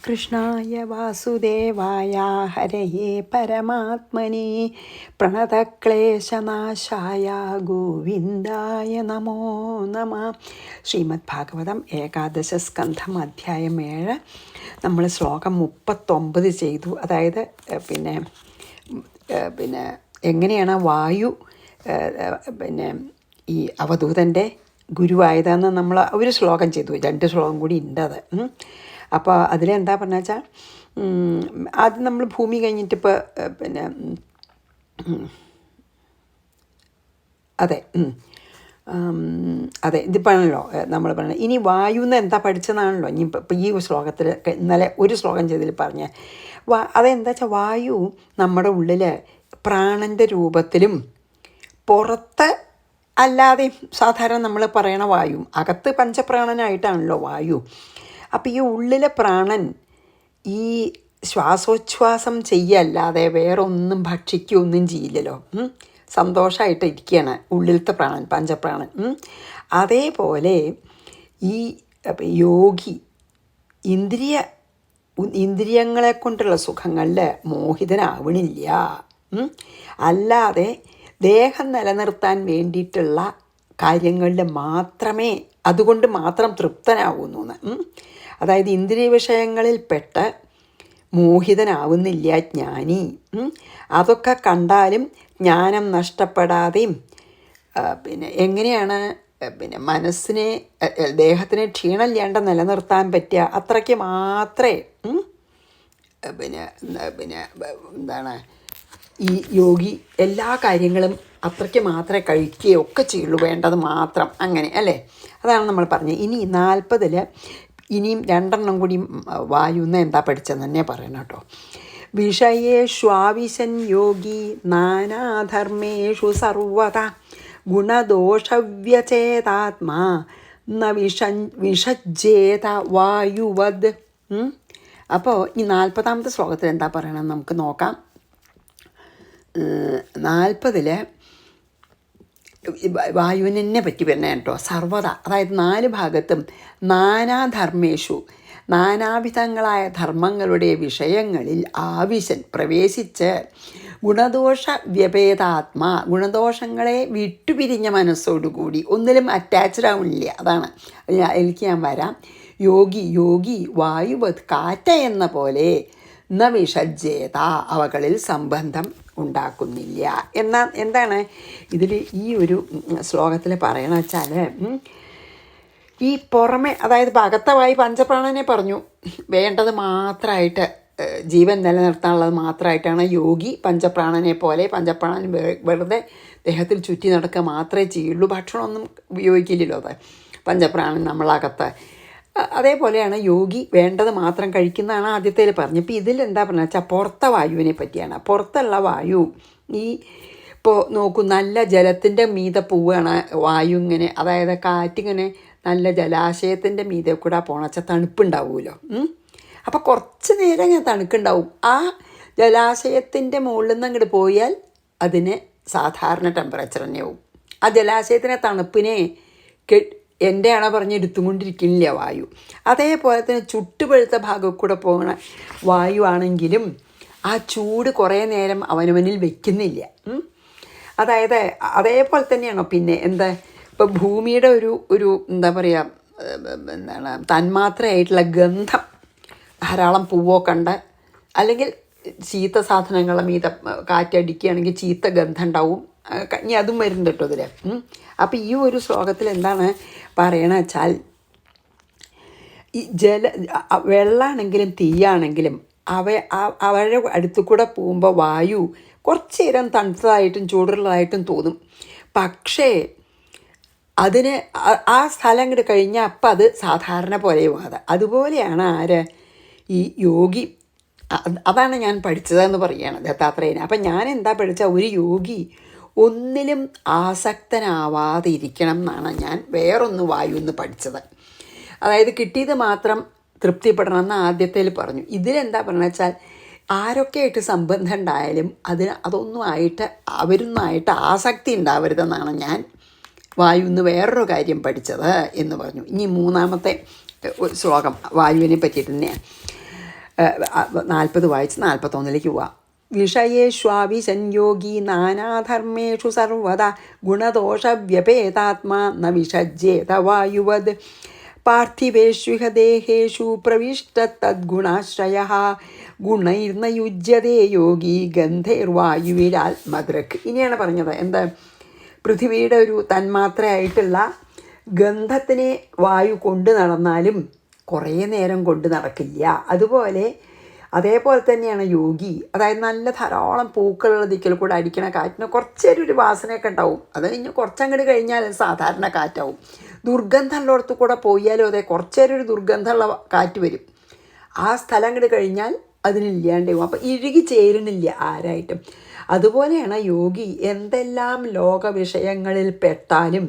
കൃഷ്ണായ വാസുദേവായ ഹരയേ പരമാത്മനെ പ്രണതക്ലേശനാശായ ഗോവിന്ദായ നമോ നമഃ. ശ്രീമദ് ഭാഗവതം ഏകാദശ സ്കന്ധം അധ്യായം 7 നമ്മൾ ശ്ലോകം 39 ചെയ്തു. അതായത് പിന്നെ എങ്ങനെയാണ് വായു ഈ അവധൂതൻ്റെ ഗുരുവായതെന്ന് നമ്മൾ ഒരു ശ്ലോകം ചെയ്തു. 2 ശ്ലോകം കൂടി ഉണ്ട് അത്. അപ്പോൾ അതിലെന്താ പറഞ്ഞ വെച്ചാൽ ആദ്യം നമ്മൾ ഭൂമി കഴിഞ്ഞിട്ടിപ്പോൾ അതെ ഇതിപ്പോഴാണല്ലോ നമ്മൾ പറഞ്ഞത്. ഇനി വായു എന്ന് എന്താ പഠിച്ചതാണല്ലോ ഇനി ഇപ്പോൾ ഈ ശ്ലോകത്തിൽ ഇന്നലെ ഒരു ശ്ലോകം ചെയ്തതിൽ പറഞ്ഞ അതെന്താ വെച്ചാൽ വായു നമ്മുടെ ഉള്ളിൽ പ്രാണൻ്റെ രൂപത്തിലും പുറത്ത് അല്ലാതെയും സാധാരണ നമ്മൾ പറയണ വായു, അകത്ത് പഞ്ചപ്രാണനായിട്ടാണല്ലോ വായു. അപ്പോൾ ഈ ഉള്ളിലെ പ്രാണൻ ഈ ശ്വാസോച്ഛ്വാസം ചെയ്യല്ലാതെ വേറെ ഒന്നും ഭക്ഷിക്കുകയൊന്നും ചെയ്യില്ലല്ലോ. സന്തോഷമായിട്ട് ഇരിക്കുകയാണ് ഉള്ളിലത്തെ പ്രാണൻ, പഞ്ചപ്രാണൻ. അതേപോലെ ഈ യോഗി ഇന്ദ്രിയങ്ങളെ കൊണ്ടുള്ള സുഖങ്ങളിൽ മോഹിതനാവണില്ല. അല്ലാതെ ദേഹം നിലനിർത്താൻ വേണ്ടിയിട്ടുള്ള കാര്യങ്ങളിൽ മാത്രമേ അതുകൊണ്ട് മാത്രം തൃപ്തനാവുന്നു. അതായത് ഇന്ദ്രിയ വിഷയങ്ങളിൽപ്പെട്ട് മോഹിതനാവുന്നില്ല ജ്ഞാനി. അതൊക്കെ കണ്ടാലും ജ്ഞാനം നഷ്ടപ്പെടാതെയും എങ്ങനെയാണ് മനസ്സിനെ ദേഹത്തിന് ക്ഷീണമില്ലാണ്ട് നിലനിർത്താൻ പറ്റുക, അത്രയ്ക്ക് മാത്രമേ എന്താണ് ഈ യോഗി എല്ലാ കാര്യങ്ങളും അത്രയ്ക്ക് മാത്രമേ കഴിക്കുകയൊക്കെ ചെയ്യുള്ളൂ, വേണ്ടത് മാത്രം, അങ്ങനെ അല്ലേ. അതാണ് നമ്മൾ പറഞ്ഞത്. ഇനി 40 ഇനിയും 2 കൂടി വായു എന്ന് എന്താ പഠിച്ചതെന്ന് തന്നെ പറയണം കേട്ടോ. വിഷയേഷ്വാവിശൻ യോഗി നാനാധർമ്മേഷു സർവത ഗുണദോഷവ്യചേതാത്മാ ന വിഷജ്ജേത വായുവത്. അപ്പോൾ ഈ 40ാമത്തെ ശ്ലോകത്തിൽ എന്താ പറയണമെന്ന് നമുക്ക് നോക്കാം. 40 വായുവിനെ പറ്റി പറഞ്ഞ കേട്ടോ. സർവത, അതായത് 4 ഭാഗത്തും നാനാധർമ്മേഷു, നാനാവിധങ്ങളായ ധർമ്മങ്ങളുടെ വിഷയങ്ങളിൽ ആവിശൻ പ്രവേശിച്ച് ഗുണദോഷ വ്യഭേദാത്മാ, ഗുണദോഷങ്ങളെ വിട്ടുപിരിഞ്ഞ മനസ്സോടുകൂടി ഒന്നിലും അറ്റാച്ച്ഡ് ആവുന്നില്ല. അതാണ് എനിക്ക് ഞാൻ വരാം. യോഗി വായുവത്, കാറ്റ എന്ന പോലെ ന വിഷജ്ജേത, അവകളിൽ സംബന്ധം ഉണ്ടാക്കുന്നില്ല. എന്താണ് ഇതിൽ ഈ ഒരു ശ്ലോകത്തിൽ പറയണ വെച്ചാൽ, ഈ പുറമെ അതായത് അകത്തവായി പഞ്ചപ്രാണനെ പറഞ്ഞു, വേണ്ടത് മാത്രമായിട്ട് ജീവൻ നിലനിർത്താനുള്ളത് മാത്രമായിട്ടാണ് യോഗി പഞ്ചപ്രാണനെ പോലെ. പഞ്ചപ്രാണൻ വെറുതെ ദേഹത്തിൽ ചുറ്റി നടക്കുക മാത്രമേ ചെയ്യുള്ളൂ, ഭക്ഷണമൊന്നും ഉപയോഗിക്കില്ലല്ലോ അത് പഞ്ചപ്രാണൻ നമ്മളകത്ത്. അതേപോലെയാണ് യോഗി വേണ്ടത് മാത്രം കഴിക്കുന്നതാണ് ആദ്യത്തേൽ പറഞ്ഞു. ഇപ്പോൾ ഇതിലെന്താ പറഞ്ഞത് വെച്ചാൽ പുറത്തെ വായുവിനെ പറ്റിയാണ്. പുറത്തുള്ള വായു ഈ ഇപ്പോൾ നോക്കൂ, നല്ല ജലത്തിൻ്റെ മീതെ പോവുകയാണ് വായു ഇങ്ങനെ, അതായത് കാറ്റിങ്ങനെ നല്ല ജലാശയത്തിൻ്റെ മീതെ കൂടെ പോണച്ചാൽ തണുപ്പുണ്ടാവുമല്ലോ. അപ്പോൾ കുറച്ച് നേരം ഇങ്ങനെ തണുക്കുണ്ടാവും. ആ ജലാശയത്തിൻ്റെ മുകളിൽ നിന്ന് അങ്ങോട്ട് പോയാൽ അതിന് സാധാരണ ടെമ്പറേച്ചർ തന്നെയാവും. ആ ജലാശയത്തിൻ്റെ തണുപ്പിനെ എൻ്റെ അണ പറഞ്ഞ് എടുത്തുകൊണ്ടിരിക്കുന്നില്ല വായു. അതേപോലെ തന്നെ ചുട്ടുപഴുത്ത ഭാഗം കൂടെ പോകുന്ന വായു ആണെങ്കിലും ആ ചൂട് കുറേ നേരം അവനവനിൽ വയ്ക്കുന്നില്ല. അതായത് അതേപോലെ തന്നെയാണോ പിന്നെ ഇപ്പോൾ ഭൂമിയുടെ ഒരു എന്താ പറയുക, തന്മാത്രയായിട്ടുള്ള ഗന്ധം, ധാരാളം പൂവൊക്കെ ഉണ്ട്, അല്ലെങ്കിൽ ചീത്ത സാധനങ്ങളെ മീതെ കാറ്റടിക്കുകയാണെങ്കിൽ ചീത്ത ഗന്ധം ഉണ്ടാവും. ഇനി അതും വരുന്നുണ്ട് കേട്ടോ ഇതിൽ. അപ്പോൾ ഈ ഒരു ശ്ലോകത്തിൽ എന്താണ് പറയണ വെച്ചാൽ, ഈ വെള്ളമാണെങ്കിലും തീയാണെങ്കിലും അവരുടെ അടുത്തു കൂടെ പോകുമ്പോൾ വായു കുറച്ച് നേരം തണുത്തതായിട്ടും ചൂടുള്ളതായിട്ടും തോന്നും. പക്ഷേ അതിന് ആ സ്ഥലം അങ്ങോട്ട് കഴിഞ്ഞാൽ അപ്പം അത് സാധാരണ പോലെയുമാണ്. അതുപോലെയാണ് ഈ യോഗി. അതാണ് ഞാൻ പഠിച്ചതെന്ന് പറയുകയാണ് ദത്താത്രേയന്. അപ്പം ഞാൻ എന്താ പഠിച്ചാൽ, ഒരു യോഗി ഒന്നിലും ആസക്തനാവാതെ ഇരിക്കണം എന്നാണ് ഞാൻ വേറൊന്ന് വായു എന്ന് പഠിച്ചത്. അതായത് കിട്ടിയത് മാത്രം തൃപ്തിപ്പെടണം എന്ന് ആദ്യത്തേൽ പറഞ്ഞു. ഇതിലെന്താ പറഞ്ഞ വെച്ചാൽ, ആരൊക്കെയായിട്ട് സംബന്ധം ഉണ്ടായാലും അവരൊന്നുമായിട്ട് ആസക്തി ഉണ്ടാവരുതെന്നാണ് ഞാൻ വായു എന്ന് വേറൊരു കാര്യം പഠിച്ചത് എന്ന് പറഞ്ഞു. ഇനി 3ാമത്തെ ശ്ലോകം വായുവിനെ പറ്റിയിട്ട് തന്നെയാണ്. 40 വായിച്ച് 41 പോവാം. വിഷയേഷ്വാഭിസംയോഗി നാനാധർമ്മേഷു സർവദാ ഗുണദോഷവ്യപേതാത്മാ ന വിഷജ്യേത വായുവത് പാർത്ഥിവേഷ്വിഹ ദേഹേഷു പ്രവിഷ്ടതദ്ഗുണാശ്രയഃ ഗുണൈർന യുജ്യതേ യോഗി ഗന്ധൈർവായുവിരാത്മദൃക്. ഇനിയാണ് പറഞ്ഞത് എന്ത്, പൃഥ്വിയുടെ ഒരു തന്മാത്രയായിട്ടുള്ള ഗന്ധത്തിനെ വായു കൊണ്ടു നടന്നാലും കുറേ നേരം കൊണ്ട് നടക്കില്ല. അതേപോലെ തന്നെയാണ് യോഗി. അതായത് നല്ല ധാരാളം പൂക്കളുള്ള ദിക്കിൽ കൂടെ അടിക്കണ കാറ്റിന് കുറച്ചേരം ഒരു വാസനയൊക്കെ ഉണ്ടാവും. അത് കഴിഞ്ഞ് കുറച്ചങ്ങോട്ട് കഴിഞ്ഞാൽ സാധാരണ കാറ്റാവും. ദുർഗന്ധമുള്ളിടത്ത് കൂടെ പോയാലും അതെ, കുറച്ചേരം ഒരു ദുർഗന്ധമുള്ള കാറ്റ് വരും. ആ സ്ഥലം അങ്ങോട്ട് കഴിഞ്ഞാൽ അതിനില്ലാണ്ടാവും. അപ്പം ഇഴുകി ചേരുന്നില്ല ആരായിട്ടും. അതുപോലെയാണ് യോഗി എന്തെല്ലാം ലോക വിഷയങ്ങളിൽ പെട്ടാലും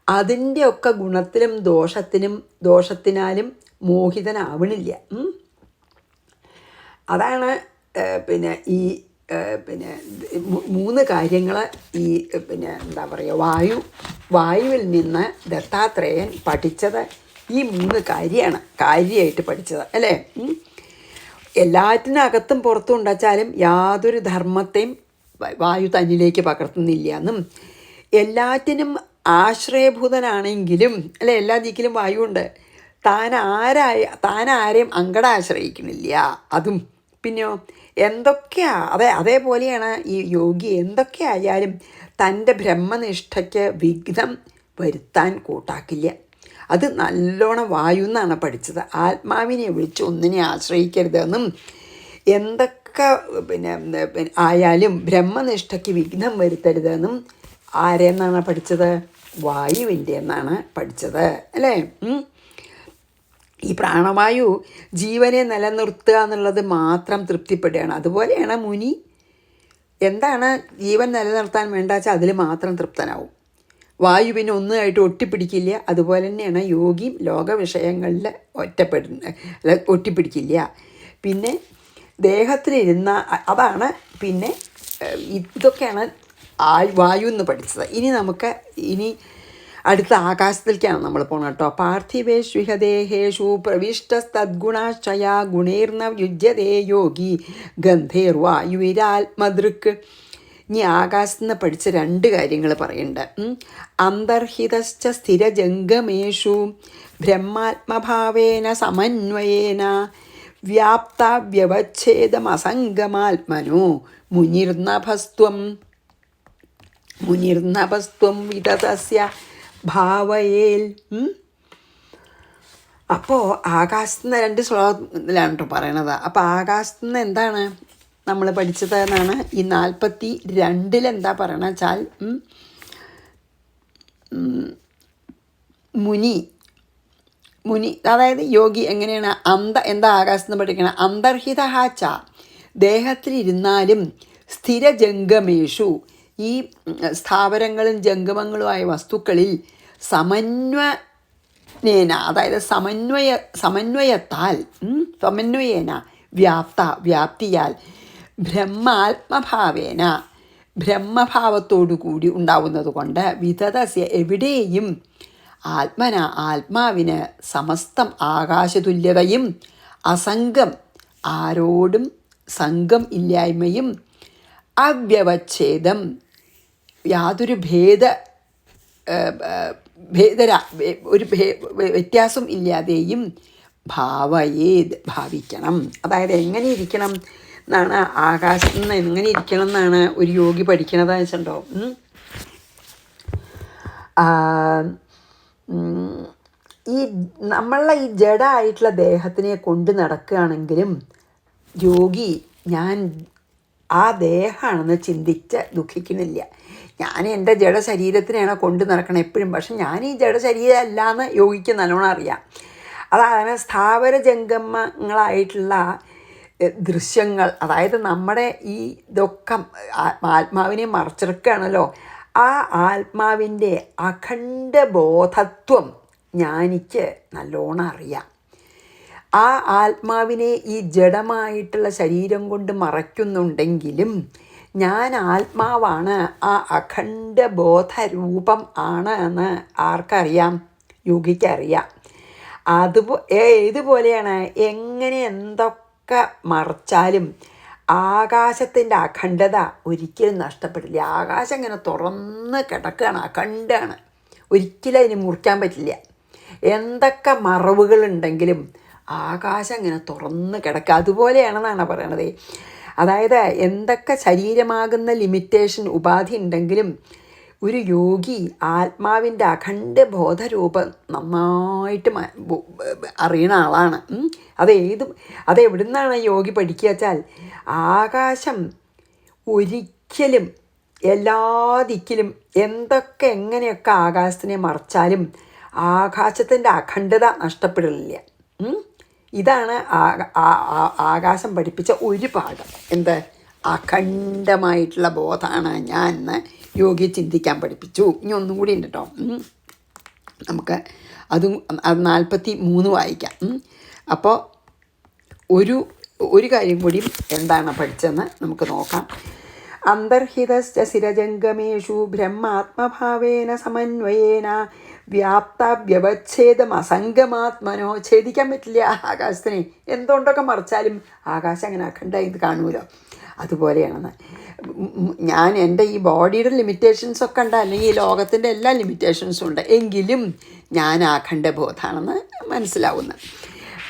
അതിൻ്റെയൊക്കെ ഗുണത്തിലും ദോഷത്തിനാലും മോഹിതനാവണില്ല. അതാണ് ഈ 3 കാര്യങ്ങൾ ഈ എന്താ പറയുക, വായുവിൽ നിന്ന് ദത്താത്രേയൻ പഠിച്ചത് ഈ 3 കാര്യമായിട്ട് പഠിച്ചത് അല്ലേ. എല്ലാറ്റിനകത്തും പുറത്തും ഉണ്ടാച്ചാലും യാതൊരു ധർമ്മത്തെയും വായു തന്നിലേക്ക് പകർത്തുന്നില്ല എന്നും, എല്ലാറ്റിനും ആശ്രയഭൂതനാണെങ്കിലും അല്ലെ, എല്ലാ ദിക്കിലും വായു ഉണ്ട്, താനാരെയും അങ്ങടെ ആശ്രയിക്കണില്ല അതും. പിന്നെയോ അതേപോലെയാണ് ഈ യോഗി എന്തൊക്കെയായാലും തൻ്റെ ബ്രഹ്മനിഷ്ഠയ്ക്ക് വിഘ്നം വരുത്താൻ കൂട്ടാക്കില്ല. അത് നല്ലോണം വായു എന്നാണ് പഠിച്ചത്. ആത്മാവിനെ വിളിച്ച് ഒന്നിനെ ആശ്രയിക്കരുതെന്നും, എന്തൊക്കെ ആയാലും ബ്രഹ്മനിഷ്ഠയ്ക്ക് വിഘ്നം വരുത്തരുതെന്നും ആരെന്നാണ് പഠിച്ചത്? വായുവിൻ്റെ എന്നാണ് പഠിച്ചത് അല്ലേ. ഈ പ്രാണവായു ജീവനെ നിലനിർത്തുക എന്നുള്ളത് മാത്രം തൃപ്തിപ്പെടുകയാണ്. അതുപോലെയാണ് മുനി എന്താണ് ജീവൻ നിലനിർത്താൻ വേണ്ട വെച്ചാൽ അതിൽ മാത്രം തൃപ്തനാവും. വായുവിനെ ഒന്നുമായിട്ട് ഒട്ടിപ്പിടിക്കില്ല. അതുപോലെ തന്നെയാണ് യോഗി ലോക വിഷയങ്ങളിൽ ഒട്ടിപ്പിടിക്കില്ല. പിന്നെ ദേഹത്തിലിരുന്ന അതാണ്. പിന്നെ ഇതൊക്കെയാണ് വായു എന്ന് പഠിച്ചത്. ഇനി അടുത്ത ആകാശത്തിലേക്കാണ് നമ്മൾ പോകുന്നത് കേട്ടോ. പാർത്ഥിവേഷ്വിഹദേഹേഷു പ്രവിഷ്ടസ്തദ്ഗുണാശ്രയ ഗുണേർന യുജ്യതേ യോഗി ഗന്ധേർവായുവിരാത്മദൃക്. ഇനി ആകാശത്ത് നിന്ന് പഠിച്ച 2 കാര്യങ്ങൾ പറയുന്നുണ്ട്. അന്തർഹിതശ്ച സ്ഥിരജംഗമേഷു ബ്രഹ്മാത്മഭാവേന സമന്വയേന വ്യാപ്ത വ്യവച്ഛേദമസംഗമാത്മനോ മുനിർനഭസ്ത്വം വിതതസ്യ ഭാവയേൽ. അപ്പോൾ ആകാശത്തുനിന്ന് 2 ശ്ലോകത്തിലാണ് കേട്ടോ പറയണത്. അപ്പോൾ ആകാശത്തുനിന്ന് എന്താണ് നമ്മൾ പഠിച്ചത് എന്നാണ് ഈ 42 എന്താ പറയണ വെച്ചാൽ, മുനി അതായത് യോഗി എങ്ങനെയാണ് എന്താ ആകാശത്തുനിന്ന് പഠിക്കണം? അന്തർഹിതഹാച്ച ദേഹത്തിലിരുന്നാലും സ്ഥിരജംഗമേഷു ഈ സ്ഥാവരങ്ങളും ജംഗമങ്ങളുമായ വസ്തുക്കളിൽ അതായത് സമന്വയേന വ്യാപ്തിയാൽ ബ്രഹ്മാത്മഭാവേന ബ്രഹ്മഭാവത്തോടു കൂടി ഉണ്ടാവുന്നത് കൊണ്ട് വിതതസ്യ എവിടെയും ആത്മാവിന് സമസ്തം ആകാശതുല്യതയും അസംഗം ആരോടും സംഘം ഇല്ലായ്മയും അവ്യവച്ഛേദം യാതൊരു വ്യത്യാസം ഇല്ലാതെയും ഭാവിക്കണം. അതായത് എങ്ങനെ ഇരിക്കണം എന്നാണ് ആകാശത്ത് നിന്ന് എങ്ങനെ ഇരിക്കണം എന്നാണ് ഒരു യോഗി പഠിക്കണത് വെച്ചിട്ടുണ്ടോ. ഈ നമ്മളെ ഈ ജഡമായിട്ടുള്ള ദേഹത്തിനെ കൊണ്ട് നടക്കുകയാണെങ്കിലും യോഗി ഞാൻ ആ ദേഹമാണെന്ന് ചിന്തിച്ച് ദുഃഖിക്കുന്നില്ല. ഞാൻ എൻ്റെ ജഡശരീരത്തിനെയാണ് കൊണ്ട് നടക്കണം എപ്പോഴും. പക്ഷെ ഞാൻ ഈ ജഡശരീരം അല്ല എന്ന് യോഗിക്ക് നല്ലോണം അറിയാം. അതാണ് സ്ഥാവര ജംഗമങ്ങളായിട്ടുള്ള ദൃശ്യങ്ങൾ, അതായത് നമ്മുടെ ഈ ഇതൊക്കെ ആത്മാവിനെ മറച്ചെടുക്കുകയാണല്ലോ. ആ ആത്മാവിൻ്റെ അഖണ്ഡ ബോധത്വം ഞാനിക്ക് നല്ലോണം അറിയാം. ആ ആത്മാവിനെ ഈ ജഡമായിട്ടുള്ള ശരീരം കൊണ്ട് മറയ്ക്കുന്നുണ്ടെങ്കിലും ഞാൻ ആത്മാവാണ്, ആ അഖണ്ഡ ബോധരൂപം ആണ് എന്ന് ആർക്കറിയാം? യോഗിക്കറിയാം. ഇതുപോലെയാണ് എങ്ങനെ എന്തൊക്കെ എന്തൊക്കെ മറച്ചാലും ആകാശത്തിൻ്റെ അഖണ്ഡത ഒരിക്കലും നഷ്ടപ്പെടില്ല. ആകാശം ഇങ്ങനെ തുറന്ന് കിടക്കുകയാണ്, അഖണ്ഡമാണ്, ഒരിക്കലും അതിന് മുറിക്കാൻ പറ്റില്ല. എന്തൊക്കെ മറവുകളുണ്ടെങ്കിലും ആകാശം ഇങ്ങനെ തുറന്ന് കിടക്കുക. അതുപോലെയാണെന്നാണ് പറയണത്. അതായത് എന്തൊക്കെ ശരീരമാകുന്ന ലിമിറ്റേഷൻ, ഉപാധി ഉണ്ടെങ്കിലും ഒരു യോഗി ആത്മാവിൻ്റെ അഖണ്ഡ ബോധരൂപം നന്നായിട്ട് അറിയണ ആളാണ്. അതെവിടെ നിന്നാണ് യോഗി പഠിക്കുക വെച്ചാൽ, ആകാശം ഒരിക്കലും എല്ലാ ദിക്കിലും എന്തൊക്കെ എങ്ങനെയൊക്കെ ആകാശത്തിനെ മറച്ചാലും ആകാശത്തിൻ്റെ അഖണ്ഡത നഷ്ടപ്പെടില്ല. ഇതാണ് ആകാശം പഠിപ്പിച്ച ഒരു പാഠം. എന്ത്? അഖണ്ഡമായിട്ടുള്ള ബോധമാണ് ഞാൻ എന്ന് യോഗി ചിന്തിക്കാൻ പഠിപ്പിച്ചു. ഇനി ഒന്നും കൂടി ഉണ്ട് കേട്ടോ, നമുക്ക് അത് 43 വായിക്കാം. അപ്പോൾ ഒരു കാര്യം കൂടി എന്താണ് പഠിച്ചതെന്ന് നമുക്ക് നോക്കാം. അന്തർഹിതശ്ച സ്ഥിരജംഗമേഷു ബ്രഹ്മാത്മഭാവേന സമന്വയേന വ്യാപ്ത വ്യവച്ഛേദം അസംഗമാത്മനോ. ഛേദിക്കാൻ പറ്റില്ല ആകാശത്തിനെ, എന്തുകൊണ്ടൊക്കെ മറിച്ചാലും ആകാശം അങ്ങനെ അഖണ്ഡമായി കാണുമല്ലോ. അതുപോലെയാണെന്ന് ഞാൻ എൻ്റെ ഈ ബോഡിയുടെ ലിമിറ്റേഷൻസൊക്കെ ഉണ്ട്, അല്ലെങ്കിൽ ഈ ലോകത്തിൻ്റെ എല്ലാ ലിമിറ്റേഷൻസും ഉണ്ട്, എങ്കിലും ഞാൻ അഖണ്ഡബോധാണെന്ന് മനസ്സിലാവുന്നു.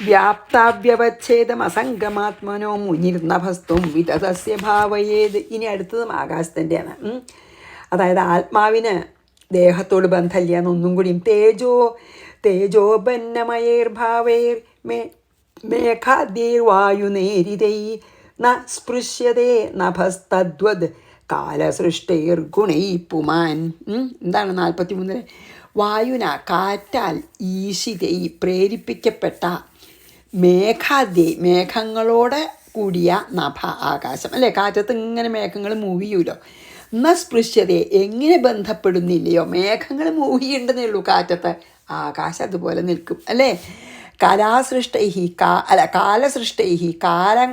വ്യാപ്താവ്യവച്ഛേദം അസംഗമാത്മനോ മുനിർനഭസ്തും വിതതസ്യ ഭാവയേത്. ഇനി അടുത്തതും ആകാശത്തിൻ്റെയാണ്. അതായത് ആത്മാവിന് ദേഹത്തോട് ബന്ധമില്ല എന്നൊന്നും കൂടിയും. തേജോപന്നമയേർഭാവൈർ മേഘാദ്യൈർവായുനേരിതൈ ന സ്പൃശ്യതേ നഭസ്തദ്വദ് കാലസൃഷ്ടൈർ ഗുണൈ പുമാൻ. എന്താണ് 43? വായുന കാറ്റാൽ ഈശിതൈ പ്രേരിപ്പിക്കപ്പെട്ട മേഘങ്ങളോട് കൂടിയ നഭ ആകാശം, അല്ലേ? കാറ്റത്ത് ഇങ്ങനെ മേഘങ്ങൾ മൂവ് ചെയ്യൂലോ. ന സ്പൃശ്യതയെ എങ്ങനെ ബന്ധപ്പെടുന്നില്ലയോ, മേഘങ്ങൾ മൂവ് ചെയ്യേണ്ടതേ ഉള്ളൂ കാറ്റത്ത്, ആകാശം അതുപോലെ നിൽക്കും, അല്ലേ? കാലസൃഷ്ടൈഹി കാലം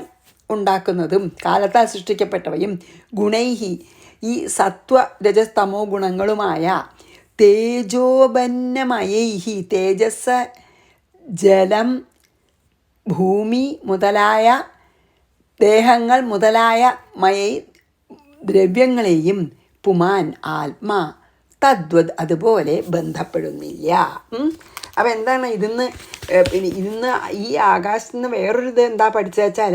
ഉണ്ടാക്കുന്നതും കാലത്താൽ സൃഷ്ടിക്കപ്പെട്ടവയും ഗുണൈഹി ഈ സത്വ രജസ്തമോ ഗുണങ്ങളുമായ തേജോപന്നമയൈഹി തേജസ് ജലം ഭൂമി മുതലായ ദേഹങ്ങൾ മുതലായ മയൈ ദ്രവ്യങ്ങളെയും പുമാൻ ആത്മാ തദ്വത് അതുപോലെ ബന്ധപ്പെടുന്നില്ല. അപ്പം എന്താണ് ഇതിന്ന് ഈ ആകാശത്ത് നിന്ന് വേറൊരു ഇത് എന്താ പഠിച്ചു വെച്ചാൽ,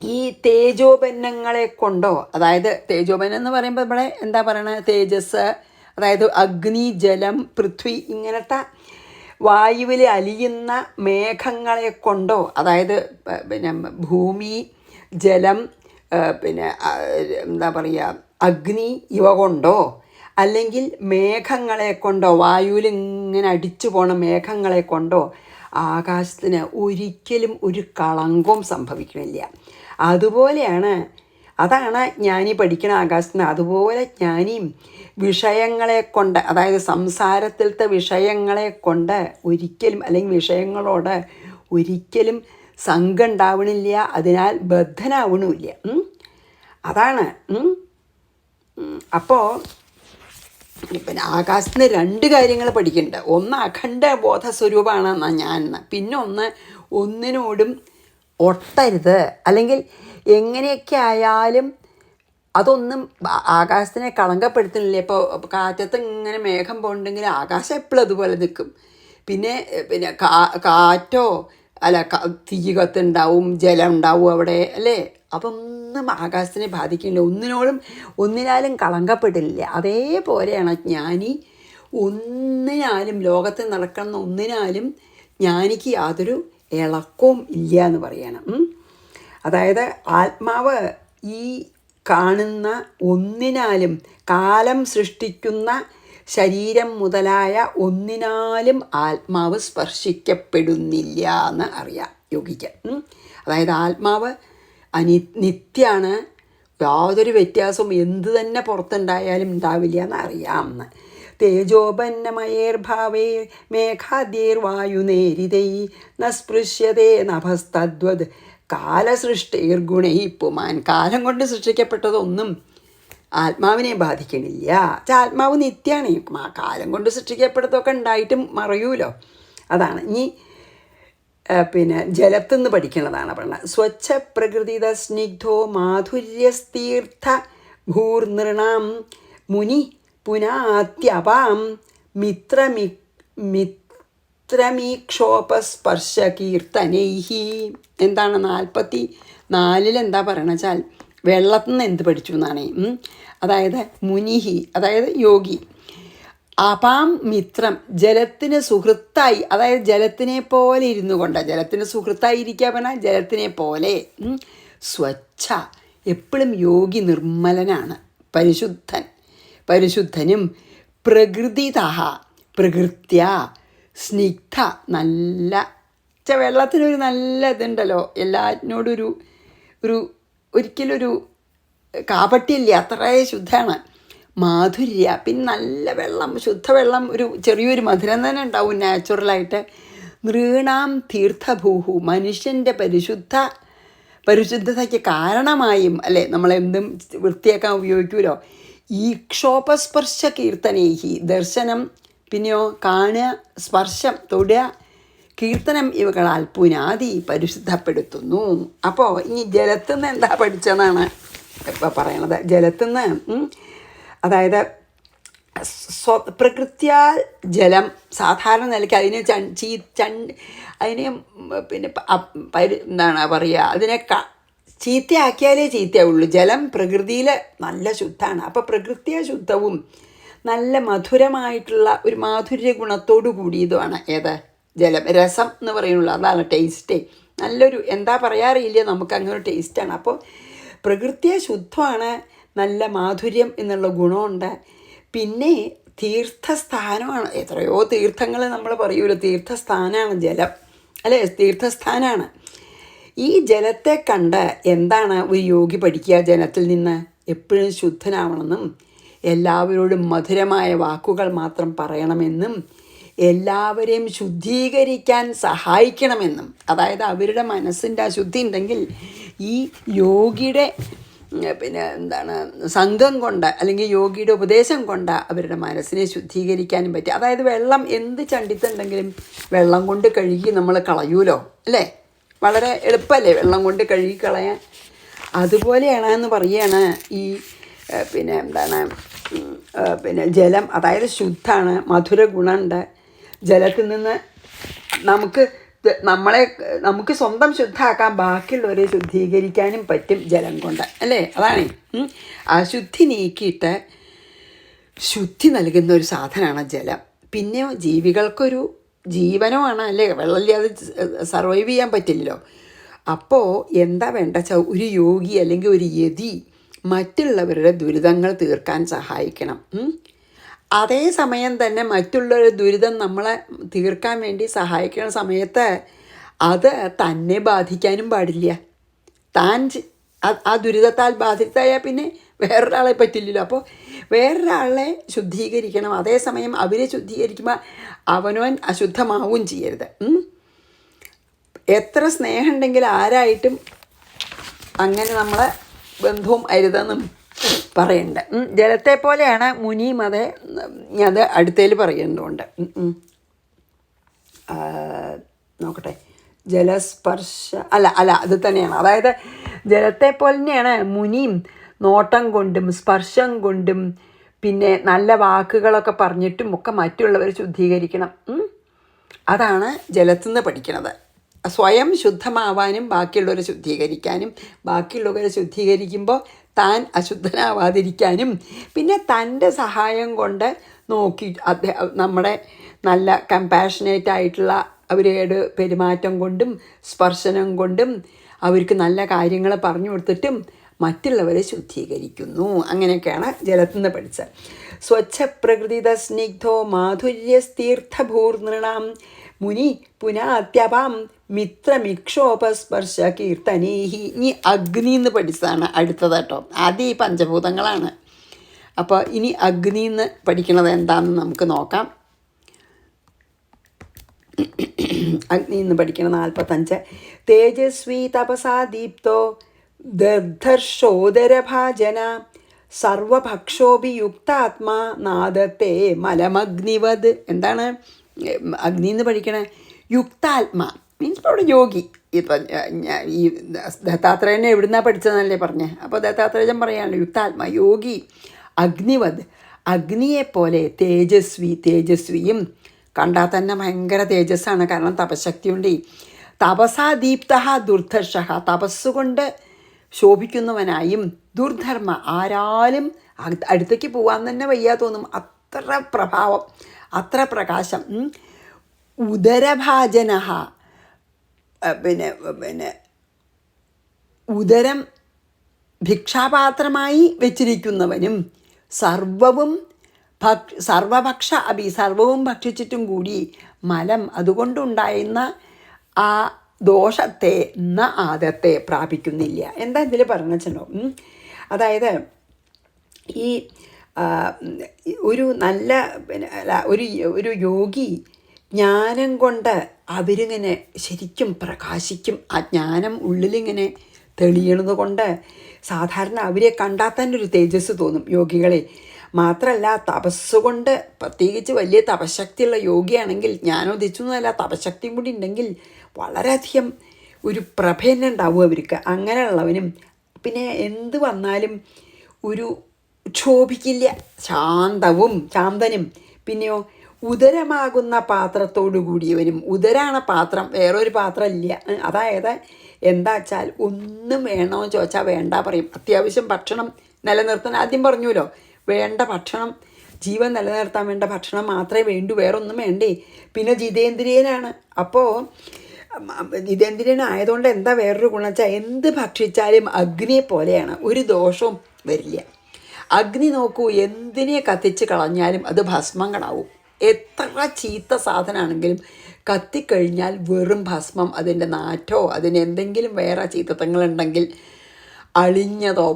ഈ തേജോപന്നങ്ങളെ കൊണ്ടോ, അതായത് തേജോപന്നം എന്ന് പറയുമ്പോൾ ഇവിടെ എന്താ പറയണത്, തേജസ്, അതായത് അഗ്നി ജലം പൃഥ്വി ഇങ്ങനത്തെ വായുവിൽ അലിയുന്ന മേഘങ്ങളെ കൊണ്ടോ, അതായത് പിന്നെ ഭൂമി ജലം എന്താ പറയുക അഗ്നി ഇവ കൊണ്ടോ, അല്ലെങ്കിൽ മേഘങ്ങളെ കൊണ്ടോ, വായുവിൽ ഇങ്ങനെ അടിച്ചു പോണ മേഘങ്ങളെ കൊണ്ടോ ആകാശത്തിന് ഒരിക്കലും ഒരു കളങ്കവും സംഭവിക്കണില്ല. അതുപോലെയാണ്, അതാണ് ജ്ഞാനി പഠിക്കണ ആകാശത്തിന്. അതുപോലെ ജ്ഞാനിയും വിഷയങ്ങളെ കൊണ്ട്, അതായത് സംസാരത്തിലത്തെ വിഷയങ്ങളെ കൊണ്ട് ഒരിക്കലും, അല്ലെങ്കിൽ വിഷയങ്ങളോട് ഒരിക്കലും സംഘം ഉണ്ടാവണില്ല, അതിനാൽ ബദ്ധനാവണമില്ല. അതാണ്. അപ്പോൾ പിന്നെ ആകാശത്തിന് 2 കാര്യങ്ങൾ പഠിക്കുന്നുണ്ട്. ഒന്ന് അഖണ്ഡ ബോധസ്വരൂപമാണെന്നാണ് ഞാൻ, പിന്നെ ഒന്നിനോടും ഒട്ടരുത്, അല്ലെങ്കിൽ എങ്ങനെയൊക്കെ ആയാലും അതൊന്നും ആകാശത്തിനെ കളങ്കപ്പെടുത്തുന്നില്ല. ഇപ്പോൾ കാറ്റത്ത് ഇങ്ങനെ മേഘം പോകണമെങ്കിൽ ആകാശം എപ്പോഴും അതുപോലെ നിൽക്കും. പിന്നെ കാറ്റോ അല്ല തീ കത്തുണ്ടാവും, ജലം ഉണ്ടാവും അവിടെ, അല്ലേ? അതൊന്നും ആകാശത്തിനെ ബാധിക്കില്ല, ഒന്നിനാലും കളങ്കപ്പെടില്ല. അതേപോലെയാണ് ജ്ഞാനി. ഒന്നിനാലും ലോകത്ത് നടക്കുന്ന ഒന്നിനാലും ജ്ഞാനിക്ക് യാതൊരു ഇളക്കവും ഇല്ല എന്ന് പറയണം. അതായത് ആത്മാവ് ഈ കാണുന്ന ഒന്നിനാലും, കാലം സൃഷ്ടിക്കുന്ന ശരീരം മുതലായ ഒന്നിനാലും ആത്മാവ് സ്പർശിക്കപ്പെടുന്നില്ല എന്ന് അറിയാം യോഗിക്ക്. അതായത് ആത്മാവ് നിത്യാണ്, യാതൊരു വ്യത്യാസവും എന്ത് തന്നെ പുറത്തുണ്ടായാലും ഉണ്ടാവില്ല എന്ന് അറിയാമെന്ന്. തേജോപന്നമയേർഭാവേ മേഘാദ്യൈർവായുനേരിതൈ ന സ്പൃശ്യതേ നഭസ്തദ്വത് കാലസൃഷ്ടൈർഗുണൈ പുമാൻ. കാലം കൊണ്ട് സൃഷ്ടിക്കപ്പെട്ടതൊന്നും ആത്മാവിനെ ബാധിക്കണില്ല. ആത്മാവ് നിത്യമാണ്, കാലം കൊണ്ട് സൃഷ്ടിക്കപ്പെട്ടതൊക്കെ ഉണ്ടായിട്ടും മറയൂലോ. അതാണ്. ഇനി പിന്നെ ജലത്തുനിന്ന് പഠിക്കുന്നതാണ് പറഞ്ഞത്. സ്വച്ഛ പ്രകൃതിത സ്നിഗ്ധോ മാധുര്യസ്തീർത്ഥ ഭൂർനൃണാം മുനി പുനാത്യപാം മിത്രമീക്ഷോപസ്പർശകീർത്തനൈഹി. എന്താണ് 44 എന്താ പറയണ വെച്ചാൽ വെള്ളത്തിൽ നിന്ന് എന്ത് പഠിച്ചു എന്നാണ്. അതായത് മുനിഹി, അതായത് യോഗി, അപാം മിത്രം, ജലത്തിന് സുഹൃത്തായി, അതായത് ജലത്തിനെ പോലെ ഇരുന്നു കൊണ്ട്, ജലത്തിന് സുഹൃത്തായി ഇരിക്കുക പറഞ്ഞാൽ ജലത്തിനെ പോലെ. സ്വച്ഛ, എപ്പോഴും യോഗി നിർമ്മലനാണ്, പരിശുദ്ധനും, പ്രകൃതിത, പ്രകൃത്യ, സ്നിഗ്ധ, നല്ല, വെള്ളത്തിനൊരു നല്ല ഇതുണ്ടല്ലോ, എല്ലാറ്റിനോടും ഒരിക്കലൊരു കാപട്യമില്ല, അത്രേ ശുദ്ധമാണ്. മാധുര്യ, പിന്നെ നല്ല വെള്ളം, ശുദ്ധവെള്ളം, ഒരു ചെറിയൊരു മധുരം തന്നെ ഉണ്ടാവും നാച്ചുറലായിട്ട്. നൃണാം തീർത്ഥഭൂഹു, മനുഷ്യൻ്റെ പരിശുദ്ധതയ്ക്ക് കാരണമായും, അല്ലേ, നമ്മളെന്തും വൃത്തിയാക്കാൻ ഉപയോഗിക്കുമല്ലോ. ഈക്ഷോപസ്പർശ കീർത്തനേഹി, ദർശനം, പിന്നെയോ കാണുക, സ്പർശം, തൊടുക, കീർത്തനം ഇവകളാൽ പുനാതി പരിശുദ്ധപ്പെടുത്തുന്നു. അപ്പോൾ ഈ ജലത്തുനിന്ന് എന്താ പഠിച്ചതെന്നാണ് ഇപ്പോൾ പറയണത്. ജലത്തുനിന്ന് അതായത് പ്രകൃത്യാൽ ജലം സാധാരണ നിലയ്ക്ക് അതിനെ അതിനെ പിന്നെ എന്താണ് പറയുക, അതിനെ ചീത്തയാക്കിയാലേ ചീത്തയുള്ളൂ. ജലം പ്രകൃതിയിൽ നല്ല ശുദ്ധമാണ്. അപ്പോൾ പ്രകൃതിയെ ശുദ്ധവും നല്ല മധുരമായിട്ടുള്ള ഒരു മാധുര്യ ഗുണത്തോടു കൂടിയതുമാണ് ഏത് ജലം. രസം എന്ന് പറയുന്നുള്ളൂ, അതാണ് ടേസ്റ്റ്. നല്ലൊരു എന്താ പറയാറില്ല, നമുക്ക് അങ്ങനെ ടേസ്റ്റാണ്. അപ്പോൾ പ്രകൃതിയെ ശുദ്ധമാണ്, നല്ല മാധുര്യം എന്നുള്ള ഗുണമുണ്ട്. പിന്നെ തീർത്ഥസ്ഥാനമാണ്. എത്രയോ തീർത്ഥങ്ങൾ നമ്മൾ പറയുമല്ലോ, തീർത്ഥസ്ഥാനമാണ് ജലം, അല്ലേ, തീർത്ഥസ്ഥാനമാണ്. ഈ ജലത്തെ കണ്ട് എന്താണ് ഒരു യോഗി പഠിക്കുക? ജലത്തിൽ നിന്ന് എപ്പോഴും ശുദ്ധനാവണമെന്നും എല്ലാവരോടും മധുരമായ വാക്കുകൾ മാത്രം പറയണമെന്നും എല്ലാവരെയും ശുദ്ധീകരിക്കാൻ സഹായിക്കണമെന്നും. അതായത് അവരുടെ മനസ്സിൻ്റെ അശുദ്ധി ഉണ്ടെങ്കിൽ ഈ യോഗിയുടെ പിന്നെ എന്താണ് സംഘം കൊണ്ട്, അല്ലെങ്കിൽ യോഗിയുടെ ഉപദേശം കൊണ്ട് അവരുടെ മനസ്സിനെ ശുദ്ധീകരിക്കാനും പറ്റും. അതായത് വെള്ളം എന്ത് ചണ്ടിത്തുണ്ടെങ്കിലും വെള്ളം കൊണ്ട് കഴുകി നമ്മൾ കളയൂലോ, അല്ലേ, വളരെ എളുപ്പമല്ലേ വെള്ളം കൊണ്ട് കഴുകി കളയാൻ. അതുപോലെയാണ് എന്ന് പറയുകയാണ് ഈ പിന്നെ എന്താണ് പിന്നെ ജലം. അതായത് ശുദ്ധമാണ്, മധുര ഗുണമുണ്ട്. ജലത്തിൽ നിന്ന് നമുക്ക് സ്വന്തം ശുദ്ധമാക്കാൻ, ബാക്കിയുള്ളവരെ ശുദ്ധീകരിക്കാനും പറ്റും ജലം കൊണ്ട്, അല്ലേ. അതാണ് അശുദ്ധി നീക്കിയിട്ട് ശുദ്ധി നൽകുന്ന ഒരു സാധനമാണ് ജലം. പിന്നെ ജീവികൾക്കൊരു ജീവനമാണ്, അല്ലേ, വെള്ളമില്ലാതെ സർവൈവ് ചെയ്യാൻ പറ്റില്ലല്ലോ. അപ്പോൾ എന്താ വേണ്ട വെച്ചാൽ ഒരു യോഗി അല്ലെങ്കിൽ ഒരു യതി മറ്റുള്ളവരുടെ ദുരിതങ്ങൾ തീർക്കാൻ സഹായിക്കണം. അതേസമയം തന്നെ മറ്റുള്ളവരുടെ ദുരിതം നമ്മളെ തീർക്കാൻ വേണ്ടി സഹായിക്കുന്ന സമയത്ത് അത് തന്നെ ബാധിക്കാനും പാടില്ല. താൻ ആ ദുരിതത്താൽ ബാധിതയാൽ പിന്നെ വേറൊരാളെ പറ്റില്ലല്ലോ. അപ്പോൾ വേറൊരാളെ ശുദ്ധീകരിക്കണം, അതേസമയം അവരെ ശുദ്ധീകരിക്കുമ്പോൾ അവനവൻ അശുദ്ധമാവും ചെയ്യരുത്. എത്ര സ്നേഹമുണ്ടെങ്കിൽ ആരായിട്ടും അങ്ങനെ നമ്മളെ ബന്ധവും അരുതെന്നും പറയുന്നുണ്ട്. ജലത്തെ പോലെയാണ് മുനിയും, അത് അടുത്തതിൽ പറയുന്നുണ്ട്. നോക്കട്ടെ, ജലസ്പർശ അല്ല അത് തന്നെയാണ്. അതായത് ജലത്തെ പോലെ തന്നെയാണ് മുനിയും, നോട്ടം കൊണ്ടും സ്പർശം കൊണ്ടും പിന്നെ നല്ല വാക്കുകളൊക്കെ പറഞ്ഞിട്ടും ഒക്കെ മറ്റുള്ളവരെ ശുദ്ധീകരിക്കണം. അതാണ് ജലത്തുനിന്ന് പഠിക്കുന്നത്. സ്വയം ശുദ്ധമാവാനും ബാക്കിയുള്ളവരെ ശുദ്ധീകരിക്കാനും, ബാക്കിയുള്ളവരെ ശുദ്ധീകരിക്കുമ്പോൾ താൻ അശുദ്ധനാവാതിരിക്കാനും, പിന്നെ തൻ്റെ സഹായം കൊണ്ട് നോക്കി നമ്മുടെ നല്ല കമ്പാഷനേറ്റ് ആയിട്ടുള്ള അവരോട് പെരുമാറ്റം കൊണ്ടും സ്പർശനം കൊണ്ടും അവർക്ക് നല്ല കാര്യങ്ങൾ പറഞ്ഞു കൊടുത്തിട്ടും മറ്റുള്ളവരെ ശുദ്ധീകരിക്കുന്നു. അങ്ങനെയൊക്കെയാണ് ജലത്തുനിന്ന് പഠിച്ചത്. സ്വച്ഛ പ്രകൃതിത സ്നിഗ്ധോ മാധുര്യസ്തീർത്ഥഭൂർനൃണാം മുനി പുനാത്യപാം മിത്രമിക്ഷോപസ്പർശ കീർത്തനീഹി. ഇനി അഗ്നി എന്ന് പഠിച്ചതാണ് അടുത്തത് കേട്ടോ. ആദ്യം ഈ പഞ്ചഭൂതങ്ങളാണ്. അപ്പോൾ ഇനി അഗ്നി എന്ന് പഠിക്കണത് എന്താണെന്ന് നമുക്ക് നോക്കാം. അഗ്നി എന്ന് പഠിക്കണം 45. തേജസ്വി തപസാ ദീപ്തോ ദർധർഷോദരഭാജന സർവഭക്ഷോഭിയുക്താത്മാ നാദത്തെ മലമഗ്നിവത്. എന്താണ് അഗ്നി എന്ന് പഠിക്കണേ? യുക്താത്മാ, മീൻസ് ഇപ്പോൾ അവിടെ യോഗി. ഇപ്പം ഈ ദത്താത്രേയനെ എവിടുന്നാണ് പഠിച്ചതെന്നല്ലേ പറഞ്ഞേ. അപ്പോൾ ദത്താത്രേയൻ പറയാണല്ലോ യുക്താത്മ യോഗി അഗ്നിവത്, അഗ്നിയെപ്പോലെ തേജസ്വിയും, കണ്ടാൽ തന്നെ ഭയങ്കര തേജസ്സാണ്, കാരണം തപശക്തിയുണ്ട്. തപസാ ദീപ്ത ദുർധർഷ, തപസ്സുകൊണ്ട് ശോഭിക്കുന്നവനായും, ദുർധർമ്മ ആരാലും അടുത്തേക്ക് പോകാൻ തന്നെ വയ്യാ തോന്നും, അത്ര പ്രഭാവം, അത്ര പ്രകാശം. ഉദരഭാജന, പിന്നെ ഉദരം ഭിക്ഷാപാത്രമായി വെച്ചിരിക്കുന്നവനും, സർവഭക്ഷ സർവവും ഭക്ഷിച്ചിട്ടും കൂടി മലം അതുകൊണ്ടുണ്ടായിരുന്ന ആ ദോഷത്തെ ആദത്തെ പ്രാപിക്കുന്നില്ല. എന്താ ഇതിൽ പറഞ്ഞോ? അതായത് ഈ ഒരു നല്ല ഒരു യോഗി ജ്ഞാനം കൊണ്ട് അവരിങ്ങനെ ശരിക്കും പ്രകാശിക്കും. ആ ജ്ഞാനം ഉള്ളിലിങ്ങനെ തെളിയണത് കൊണ്ട് സാധാരണ അവരെ കണ്ടാൽ തന്നെ ഒരു തേജസ് തോന്നും യോഗികളെ. മാത്രമല്ല തപസ്സുകൊണ്ട്, പ്രത്യേകിച്ച് വലിയ തപശക്തിയുള്ള യോഗിയാണെങ്കിൽ, ജ്ഞാനോദിച്ചൊന്നുമല്ല തപശക്തിയും കൂടി ഉണ്ടെങ്കിൽ വളരെയധികം ഒരു പ്രഭ തന്നെ ഉണ്ടാവും അവർക്ക്. അങ്ങനെയുള്ളവനും പിന്നെ എന്ത് വന്നാലും ഒരു ക്ഷോഭിക്കില്ല, ശാന്തനും. പിന്നെയോ ഉദരമാകുന്ന പാത്രത്തോടു കൂടിയവനും, ഉദരാണ് പാത്രം, വേറൊരു പാത്രം ഇല്ല. അതായത് എന്താ വെച്ചാൽ ഒന്നും വേണമെന്ന് ചോദിച്ചാൽ വേണ്ട പറയും. അത്യാവശ്യം ഭക്ഷണം നിലനിർത്താൻ ആദ്യം പറഞ്ഞല്ലോ, വേണ്ട ഭക്ഷണം, ജീവൻ നിലനിർത്താൻ വേണ്ട ഭക്ഷണം മാത്രമേ വേണ്ടൂ, വേറൊന്നും വേണ്ടേ. പിന്നെ ജിതേന്ദ്രിയനാണ്. അപ്പോൾ ജിതേന്ദ്രിയനായതുകൊണ്ട് എന്താ വേറൊരു ഗുണം വെച്ചാൽ എന്ത് ഭക്ഷിച്ചാലും അഗ്നിയെ പോലെയാണ്, ഒരു ദോഷവും വരില്ല. അഗ്നി നോക്കൂ, എന്തിനെ കത്തിച്ച് കളഞ്ഞാലും അത് ഭസ്മം കളാവും. എത്ര ചീത്ത സാധനമാണെങ്കിലും കത്തിക്കഴിഞ്ഞാൽ വെറും ഭസ്മം. അതിൻ്റെ നാറ്റോ അതിന് എന്തെങ്കിലും വേറെ ചീത്തത്വങ്ങളുണ്ടെങ്കിൽ അളിഞ്ഞതോ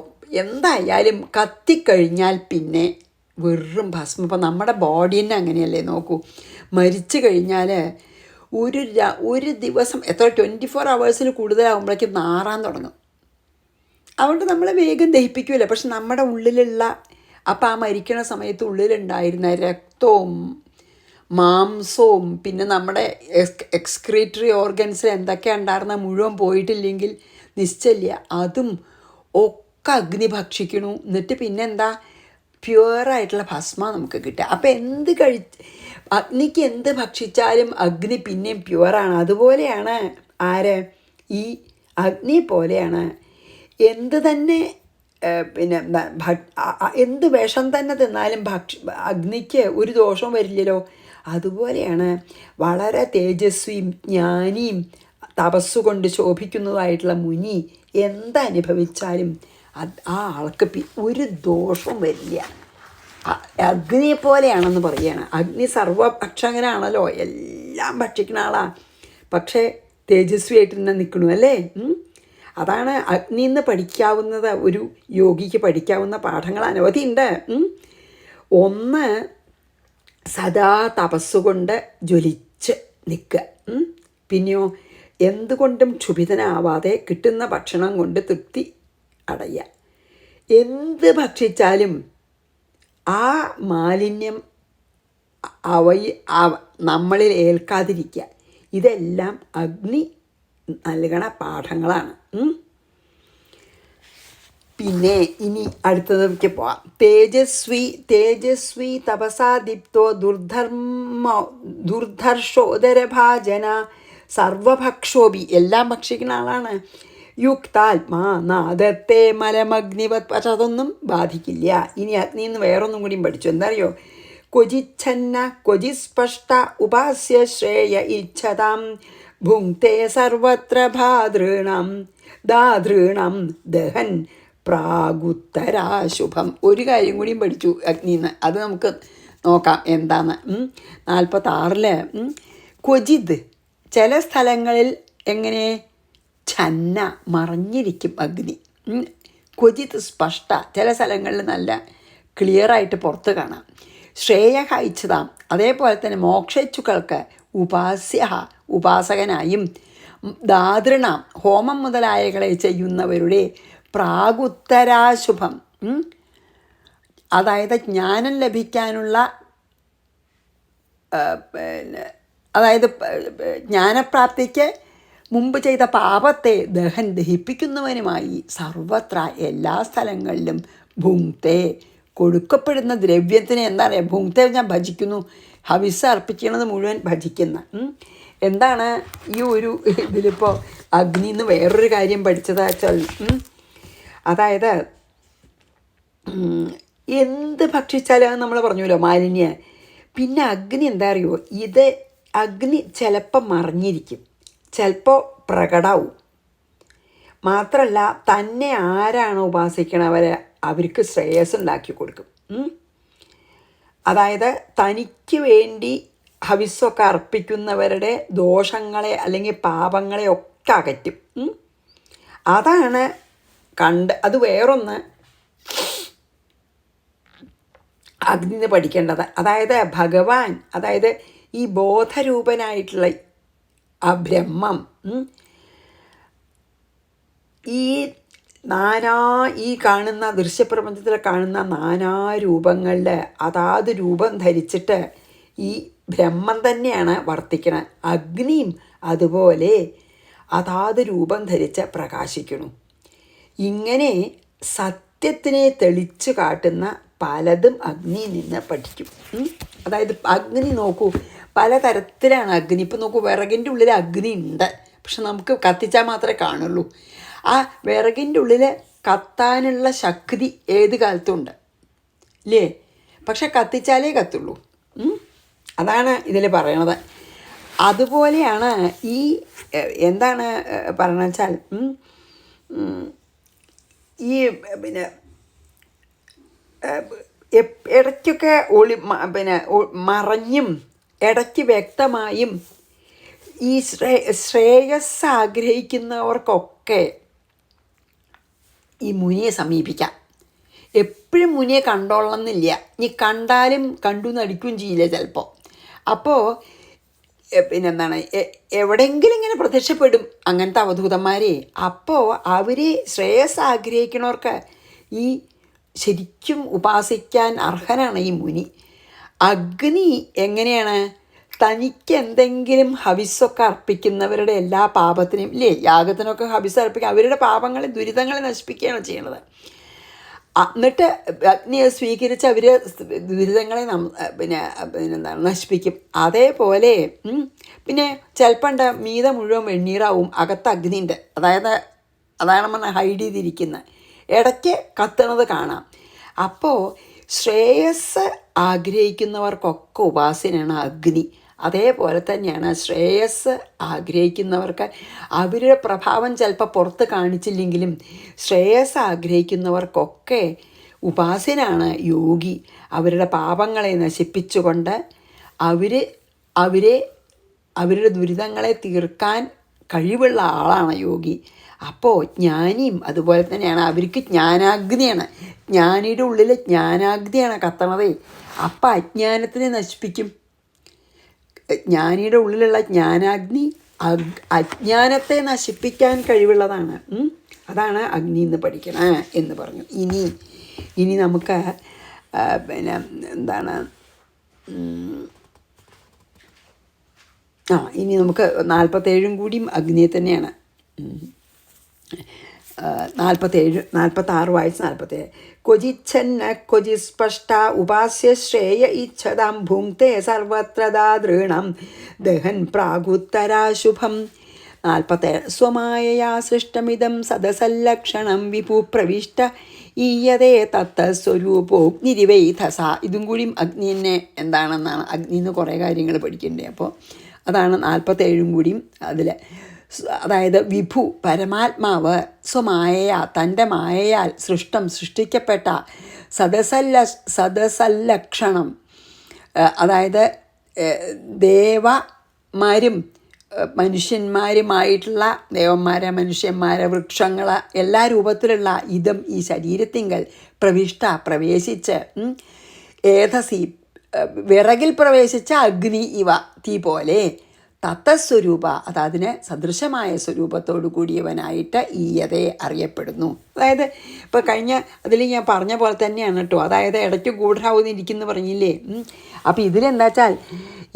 എന്തായാലും കത്തിക്കഴിഞ്ഞാൽ പിന്നെ വെറും ഭസ്മം. ഇപ്പം നമ്മുടെ ബോഡി തന്നെ അങ്ങനെയല്ലേ നോക്കൂ, മരിച്ചു കഴിഞ്ഞാൽ ഒരു ദിവസം എത്ര 24 hours കൂടുതലാകുമ്പോഴേക്കും നാറാൻ തുടങ്ങും. അതുകൊണ്ട് നമ്മൾ വേഗം ദഹിപ്പിക്കില്ല. പക്ഷെ നമ്മുടെ ഉള്ളിലുള്ള, അപ്പം ആ മരിക്കണ സമയത്ത് ഉള്ളിലുണ്ടായിരുന്ന രക്തവും മാംസവും പിന്നെ നമ്മുടെ എക്സ്ക്രീറ്ററി ഓർഗൻസിൽ എന്തൊക്കെ ഉണ്ടായിരുന്ന മുഴുവൻ പോയിട്ടില്ലെങ്കിൽ നിശ്ചയില്ല, അതും ഒക്കെ അഗ്നി ഭക്ഷിക്കണു. എന്നിട്ട് പിന്നെന്താ, പ്യുവറായിട്ടുള്ള ഭസ്മ നമുക്ക് കിട്ടുക. അപ്പം അഗ്നിക്ക് എന്ത് ഭക്ഷിച്ചാലും അഗ്നി പിന്നെയും പ്യുവറാണ്. അതുപോലെയാണ് ഈ അഗ്നി പോലെയാണ് എന്ത് തന്നെ, പിന്നെ എന്ത് വിഷം തന്നെ തിന്നാലും അഗ്നിക്ക് ഒരു ദോഷവും വരില്ലല്ലോ. അതുപോലെയാണ് വളരെ തേജസ്വിയും ജ്ഞാനിയും തപസ്സുകൊണ്ട് ശോഭിക്കുന്നതായിട്ടുള്ള മുനി എന്തനുഭവിച്ചാലും ആ ആൾക്ക് ഒരു ദോഷവും വരില്ല. അഗ്നിയെ പോലെയാണെന്ന് പറയുകയാണ്. അഗ്നി സർവഭക്ഷകനാണല്ലോ, എല്ലാം ഭക്ഷിക്കുന്ന ആളാണ്, പക്ഷേ തേജസ്വിയായിട്ട് തന്നെ നിൽക്കണു അല്ലേ. അതാണ് അഗ്നിയിൽ നിന്ന് പഠിക്കാവുന്നത്. ഒരു യോഗിക്ക് പഠിക്കാവുന്ന പാഠങ്ങൾ അനവധിയുണ്ട്. ഒന്ന്, സദാ തപസ്സുകൊണ്ട് ജ്വലിച്ച് നിൽക്കുക. പിന്നെയോ എന്തുകൊണ്ടും ക്ഷുഭിതനാവാതെ കിട്ടുന്ന ഭക്ഷണം കൊണ്ട് തൃപ്തി അടയുക. എന്ത് ഭക്ഷിച്ചാലും ആ മാലിന്യം നമ്മളിൽ ഏൽക്കാതിരിക്കുക. ഇതെല്ലാം അഗ്നി നൽകണ പാഠങ്ങളാണ്. പിന്നെ ഇനി അടുത്തതൊക്കെ പോവാം. തേജസ്വി തപസാദീപ്തോ ദുർധർഷോദരഭാജന സർവഭക്ഷോഭി, എല്ലാം ഭക്ഷിക്കുന്ന ആളാണ്. യുക്താത്മാ നാദത്തെ മലമഗ്നിവത്, പക്ഷെ അതൊന്നും ബാധിക്കില്ല. ഇനി അഗ്നി നിന്ന് വേറൊന്നും കൂടിയും പഠിച്ചു. എന്താ അറിയോ? ക്വചിച്ഛന്ന ക്വചിസ്പഷ്ട ഉപാസ്യ ശ്രേയ ഇച്ഛതാം ഭുങ്ക്തേ സർവത്ര ദാതൃണം ദഹൻ പ്രാഗുത്തരാശുഭം. ഒരു കാര്യം കൂടിയും പഠിച്ചു അഗ്നിന്ന്, അത് നമുക്ക് നോക്കാം എന്താന്ന്. 46 ക്വചിത്, ചില സ്ഥലങ്ങളിൽ എങ്ങനെ ഛന്ന മറഞ്ഞിരിക്കും അഗ്നി. ക്വചിത് സ്പഷ്ട, ചില സ്ഥലങ്ങളിൽ നല്ല ക്ലിയറായിട്ട് പുറത്ത് കാണാം. ശ്രേയ ഇച്ഛതാം, അതേപോലെ തന്നെ മോക്ഷേച്ഛുക്കൾക്ക് ഉപാസകനായും ദാതൃണാം, ഹോമം മുതലായകളെ ചെയ്യുന്നവരുടെ പ്രാഗുത്തരാശുഭം, അതായത് ജ്ഞാനം ലഭിക്കാനുള്ള, അതായത് ജ്ഞാനപ്രാപ്തിക്ക് മുമ്പ് ചെയ്ത പാപത്തെ ദഹിപ്പിക്കുന്നവനുമായി സർവത്ര എല്ലാ സ്ഥലങ്ങളിലും ഭുങ്ക്തേ കൊടുക്കപ്പെടുന്ന ദ്രവ്യത്തിന് എന്താ പറയുക, ഭുങ്ക്തേ ഞാൻ ഭജിക്കുന്നു, ഹവിസ് അർപ്പിക്കുന്നത് മുഴുവൻ ഭജിക്കുന്ന. എന്താണ് ഈ ഒരു ഇതിലിപ്പോൾ അഗ്നി എന്ന് വേറൊരു കാര്യം പഠിച്ചതാ വെച്ചാൽ, അതായത് എന്ത് ഭക്ഷിച്ചാലും നമ്മൾ പറഞ്ഞല്ലോ മാലിന്യ. പിന്നെ അഗ്നി എന്താ അറിയുമോ, ഇത് അഗ്നി ചിലപ്പോൾ മറിഞ്ഞിരിക്കും, ചിലപ്പോൾ പ്രകടമാവും. മാത്രമല്ല തന്നെ ആരാണ് ഉപാസിക്കണവരെ അവർക്ക് ശ്രേയസ് ഉണ്ടാക്കി കൊടുക്കും. അതായത് തനിക്ക് വേണ്ടി ഹവിസ്സൊക്കെ അർപ്പിക്കുന്നവരുടെ ദോഷങ്ങളെ അല്ലെങ്കിൽ പാപങ്ങളെ ഒക്കെ അകറ്റും. അതാണ് അത് വേറൊന്ന് അഗ്നി പഠിക്കേണ്ടത്. അതായത് ഭഗവാൻ, അതായത് ഈ ബോധരൂപനായിട്ടുള്ള ആ ബ്രഹ്മം ഈ കാണുന്ന ദൃശ്യപ്രപഞ്ചത്തിൽ കാണുന്ന നാനാരൂപങ്ങളിൽ അതാത് രൂപം ധരിച്ചിട്ട് ഈ ബ്രഹ്മം തന്നെയാണ് വർത്തിക്കുന്നത്. അഗ്നിയും അതുപോലെ അതാത് രൂപം ധരിച്ച് പ്രകാശിക്കുന്നു. ഇങ്ങനെ സത്യത്തിനെ തെളിച്ചു കാട്ടുന്ന പലതും അഗ്നിയിൽ നിന്ന് പഠിക്കും. അതായത് അഗ്നി നോക്കൂ, പലതരത്തിലാണ് അഗ്നി. ഇപ്പം നോക്കൂ, വിറകിൻ്റെ ഉള്ളിൽ അഗ്നി ഉണ്ട്, പക്ഷെ നമുക്ക് കത്തിച്ചാൽ മാത്രമേ കാണുള്ളൂ. ആ വിറകിൻ്റെ ഉള്ളിൽ കത്താനുള്ള ശക്തി ഏത് കാലത്തും ഉണ്ട് ഇല്ലേ, പക്ഷെ കത്തിച്ചാലേ കത്തുള്ളൂ. അതാണ് ഇതിൽ പറയണത്. അതുപോലെയാണ് ഈ എന്താണ് പറയണ വെച്ചാൽ, ഈ പിന്നെ ഇടയ്ക്കൊക്കെ മറഞ്ഞും ഇടയ്ക്ക് വ്യക്തമായും ഈ ശ്രേയസ് ആഗ്രഹിക്കുന്നവർക്കൊക്കെ ഈ മുനിയെ സമീപിക്കാം. എപ്പോഴും മുനിയെ കണ്ടോളണമെന്നില്ല, നീ കണ്ടാലും കണ്ടു നടിക്കുകയും ചെയ്യില്ല ചിലപ്പോൾ. അപ്പോൾ പിന്നെന്താണ്, എവിടെയെങ്കിലും ഇങ്ങനെ പ്രത്യക്ഷപ്പെടും അങ്ങനത്തെ അവധൂതന്മാരെ. അപ്പോൾ അവർ ശ്രേയസ് ആഗ്രഹിക്കുന്നവർക്ക് ഈ ശരിക്കും ഉപാസിക്കാൻ അർഹനാണ് ഈ മുനി. അഗ്നി എങ്ങനെയാണ്, തനിക്ക് എന്തെങ്കിലും ഹവിസ്സൊക്കെ അർപ്പിക്കുന്നവരുടെ എല്ലാ പാപത്തിനും ഇല്ലേ, യാഗത്തിനൊക്കെ ഹവിസ് അർപ്പിക്കുക, അവരുടെ പാപങ്ങളെ ദുരിതങ്ങളെ നശിപ്പിക്കുകയാണ് ചെയ്യുന്നത്. എന്നിട്ട് അഗ്നിയെ സ്വീകരിച്ച് അവർ ദുരിതങ്ങളെ പിന്നെന്താണ് നശിപ്പിക്കും. അതേപോലെ പിന്നെ ചിലപ്പോൾ മീത മുഴുവൻ വെണ്ണീറാവും, അകത്ത് അഗ്നിൻ്റെ, അതാണ് നമ്മൾ ഹൈഡ് ചെയ്തിരിക്കുന്നത്, ഇടയ്ക്ക് കത്തണത് കാണാം. അപ്പോൾ ശ്രേയസ് ആഗ്രഹിക്കുന്നവർക്കൊക്കെ ഉപാസനയാണ് അഗ്നി. അതേപോലെ തന്നെയാണ് ശ്രേയസ് ആഗ്രഹിക്കുന്നവർക്ക് അവരുടെ പ്രഭാവം ചിലപ്പോൾ പുറത്ത് കാണിച്ചില്ലെങ്കിലും ശ്രേയസ് ആഗ്രഹിക്കുന്നവർക്കൊക്കെ ഉപാസനാണ് യോഗി. അവരുടെ പാപങ്ങളെ നശിപ്പിച്ചുകൊണ്ട് അവരുടെ ദുരിതങ്ങളെ തീർക്കാൻ കഴിവുള്ള ആളാണ് യോഗി. അപ്പോൾ ജ്ഞാനിയും അതുപോലെ തന്നെയാണ്, അവർക്ക് ജ്ഞാനാഗ്നിയാണ്, ജ്ഞാനിയുടെ ഉള്ളിൽ ജ്ഞാനാഗ്നിയാണ് കത്തണതേ. അപ്പം അജ്ഞാനത്തിനെ നശിപ്പിക്കും. ജ്ഞാനിയുടെ ഉള്ളിലുള്ള ജ്ഞാനാഗ്നി അജ്ഞാനത്തെ നശിപ്പിക്കാൻ കഴിവുള്ളതാണ്. അതാണ് അഗ്നി എന്ന് പഠിക്കണം എന്ന് പറഞ്ഞു. ഇനി നമുക്ക് പിന്നെ എന്താണ്, ഇനി നമുക്ക് 47 കൂടിയും അഗ്നിയെ തന്നെയാണ്. 46 വായിച്ച് 47. ക്വചിച്ഛന്ന ക്വചിസ്പഷ്ട ഉപാസ്യ ശ്രേയ ഇച്ഛതാം ഭുങ്ക്തേ സർവത്ര ദാതൃണം ദഹൻ പ്രാഗുത്തരാശുഭം. 47. സ്വമായയാ സൃഷ്ടമിതം സദസല്ലക്ഷണം വിഭു പ്രവിഷ്ട ഈയതേ തത്തസ്വരൂപോഗ്നിരിവൈധസ. ഇതും കൂടിയും അഗ്നി തന്നെ എന്താണെന്നാണ്, അഗ്നിയിൽ നിന്ന് കുറേ കാര്യങ്ങൾ പഠിക്കണ്ടേ. അപ്പോൾ അതാണ് 47 കൂടിയും അതിൽ. അതായത് വിഭു പരമാത്മാവ് സ്വമായയാ തൻ്റെ മായയാൽ സൃഷ്ടിക്കപ്പെട്ട സദസല്ലക്ഷണം, അതായത് ദേവന്മാരും മനുഷ്യന്മാരുമായിട്ടുള്ള ദേവന്മാരെ മനുഷ്യന്മാരെ വൃക്ഷങ്ങൾ എല്ലാ രൂപത്തിലുള്ള ഇതം ഈ ശരീരത്തിങ്കൽ പ്രവേശിച്ച് ഏധസി വിറകിൽ പ്രവേശിച്ച അഗ്നി ഇവ തീ പോലെ തത്തസ്വരൂപ, അതിന് സദൃശമായ സ്വരൂപത്തോടു കൂടിയവനായിട്ട് ഈയതെ അറിയപ്പെടുന്നു. അതായത് ഇപ്പോൾ കഴിഞ്ഞ അതിൽ ഞാൻ പറഞ്ഞ പോലെ തന്നെയാണ് കേട്ടോ. അതായത് ഇടയ്ക്ക് ഗൂഢാവുന്നിരിക്കുന്നു പറഞ്ഞില്ലേ. അപ്പോൾ ഇതിലെന്താ വെച്ചാൽ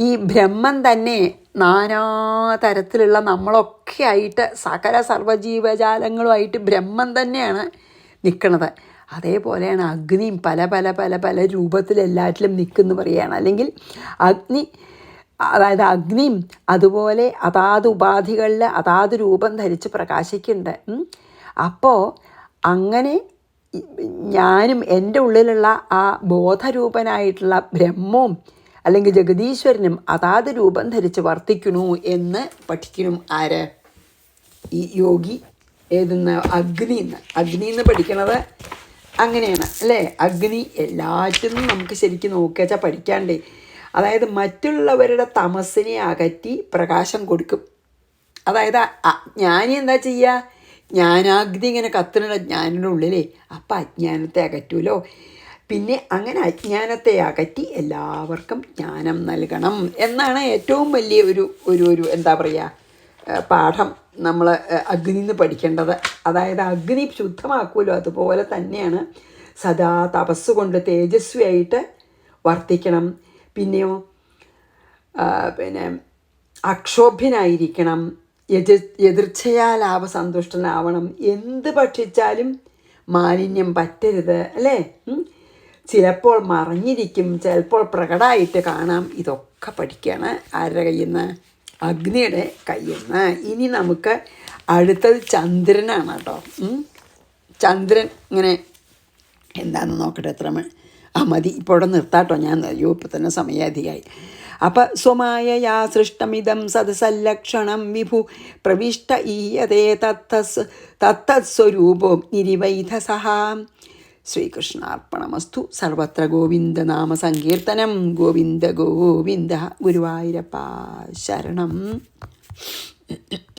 ഈ ബ്രഹ്മൻ തന്നെ നാനാതരത്തിലുള്ള നമ്മളൊക്കെ ആയിട്ട് സകല സർവ്വജീവജാലങ്ങളുമായിട്ട് ബ്രഹ്മൻ തന്നെയാണ് നിൽക്കുന്നത്. അതേപോലെയാണ് അഗ്നിയും പല പല പല പല രൂപത്തിലെല്ലാറ്റിലും നിൽക്കുന്നു പറയുകയാണ്. അല്ലെങ്കിൽ അഗ്നി, അതായത് അഗ്നിയും അതുപോലെ അതാത് ഉപാധികളിൽ അതാത് രൂപം ധരിച്ച് പ്രകാശിക്കുന്നുണ്ട്. അപ്പോൾ അങ്ങനെ ഞാനും എൻ്റെ ഉള്ളിലുള്ള ആ ബോധരൂപനായിട്ടുള്ള ബ്രഹ്മവും അല്ലെങ്കിൽ ജഗദീശ്വരനും അതാത് രൂപം ധരിച്ച് വർത്തിക്കണു എന്ന് പഠിക്കണം. ആര്? ഈ യോഗി. ഏതെന്ന്? അഗ്നിന്ന് പഠിക്കണത് അങ്ങനെയാണ് അല്ലേ. അഗ്നി എല്ലാറ്റിനും നമുക്ക് ശരിക്കും നോക്കിയാച്ചാൽ പഠിക്കാണ്ടേ. അതായത് മറ്റുള്ളവരുടെ തമസ്സിനെ അകറ്റി പ്രകാശം കൊടുക്കും. അതായത് ജ്ഞാനി എന്താ ചെയ്യുക? ജ്ഞാനാഗ്നി ഇങ്ങനെ കത്തുന്ന ജ്ഞാനിൻ്റെ ഉള്ളിലേ, അപ്പം അജ്ഞാനത്തെ അകറ്റുമല്ലോ. പിന്നെ അങ്ങനെ അജ്ഞാനത്തെ അകറ്റി എല്ലാവർക്കും ജ്ഞാനം നൽകണം എന്നാണ് ഏറ്റവും വലിയ ഒരു എന്താ പറയുക പാഠം നമ്മൾ അഗ്നിന്ന് പഠിക്കേണ്ടത്. അതായത് അഗ്നി ശുദ്ധമാക്കുമല്ലോ, അതുപോലെ തന്നെയാണ് സദാ തപസ്സുകൊണ്ട് തേജസ്വിയായിട്ട് വർത്തിക്കണം. പിന്നെയോ അക്ഷോഭ്യനായിരിക്കണം, എതിർച്ചയാ ലാഭസന്തുഷ്ടനാവണം, എന്ത് ഭക്ഷിച്ചാലും മാലിന്യം പറ്റരുത് അല്ലേ. ചിലപ്പോൾ മറഞ്ഞിരിക്കും, ചിലപ്പോൾ പ്രകടമായിട്ട് കാണാം. ഇതൊക്കെ പഠിക്കുകയാണ് ആരുടെ കയ്യിൽ നിന്ന്? അഗ്നിയുടെ കയ്യിൽ നിന്ന്. ഇനി നമുക്ക് അടുത്തത് ചന്ദ്രനാണ് കേട്ടോ. ചന്ദ്രൻ ഇങ്ങനെ എന്താണെന്ന് നോക്കട്ടെ. എത്ര മതി, ഇപ്പോൾ ഇവിടെ നിർത്താട്ടോ ഞാൻ. ഇപ്പം തന്നെ സമയാധികമായി. അപ്പം സ്വമായയാ സൃഷ്ടമിതം സദസല്ലക്ഷണം വിഭു പ്രവിഷ്ട ഈയതേ തത്തസ്വരൂപോ നിരിവൈധസഹ. ശ്രീകൃഷ്ണാർപ്പണമസ്തു. സർവത്ര ഗോവിന്ദനാമ സങ്കീർത്തനം. ഗോവിന്ദ ഗോവിന്ദ. ഗുരുവായൂരപ്പ ശരണം.